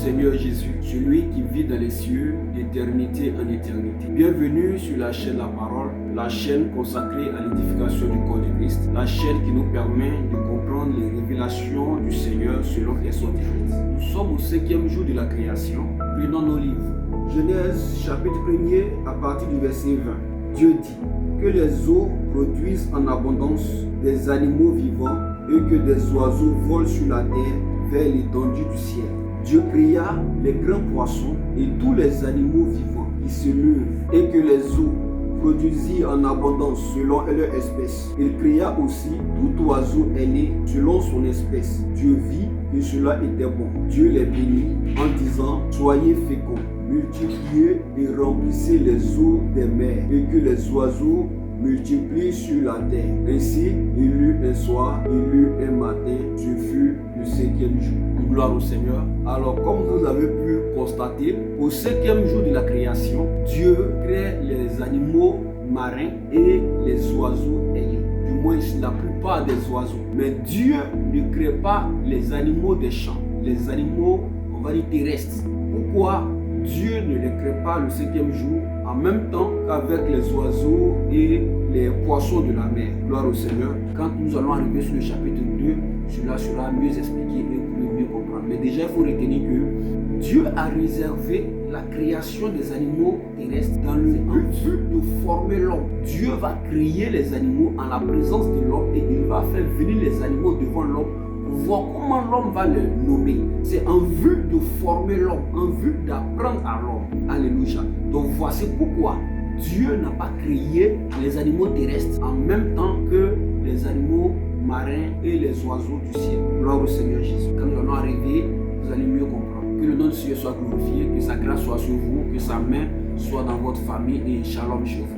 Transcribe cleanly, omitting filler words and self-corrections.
Seigneur Jésus, celui qui vit dans les cieux d'éternité en éternité. Bienvenue sur la chaîne La Parole, la chaîne consacrée à l'édification du corps de Christ, la chaîne qui nous permet de comprendre les révélations du Seigneur selon qu'elles sont écrites. Nous sommes au 5e jour de la création. Prenons nos livres. Genèse chapitre 1er à partir du verset 20. Dieu dit que les eaux produisent en abondance des animaux vivants et que des oiseaux volent sur la terre vers l'étendue du ciel. Dieu créa les grands poissons et tous les animaux vivants qui se lèvent et que les eaux produisirent en abondance selon leur espèce. Il créa aussi tout oiseau ailé selon son espèce. Dieu vit que cela était bon. Dieu les bénit en disant: soyez féconds, multipliez et remplissez les eaux des mers et que les oiseaux multiplient sur la terre. Ainsi, il eut un soir, il eut un matin, ce fut le 5e jour. Gloire au Seigneur. Alors, comme vous avez pu constater, au 5e jour de la création, Dieu crée les animaux marins et les oiseaux ailés. Du moins, la plupart des oiseaux. Mais Dieu ne crée pas les animaux des champs, les animaux, on va dire, terrestres. Pourquoi Dieu ne les crée pas le 5e jour en même temps qu'avec les oiseaux et les poissons de la mer? Gloire au Seigneur. Quand nous allons arriver sur le chapitre 2, cela sera mieux expliqué et vous pourrez mieux comprendre. Mais déjà, il faut retenir que Dieu a réservé la création des animaux terrestres dans le but de former l'homme. Dieu va créer les animaux en la présence de l'homme et il va faire venir les animaux devant l'homme pour voir comment l'homme va les nommer. C'est en vue de former l'homme, en vue d'apprendre à l'homme. Alléluia. Donc voici pourquoi Dieu n'a pas créé les animaux terrestres en même temps que les animaux marins et les oiseaux du ciel. Gloire au Seigneur Jésus. Quand nous allons arriver, vous allez mieux comprendre. Que le nom du Seigneur soit glorifié, que sa grâce soit sur vous, que sa main soit dans votre famille et shalom chez vous.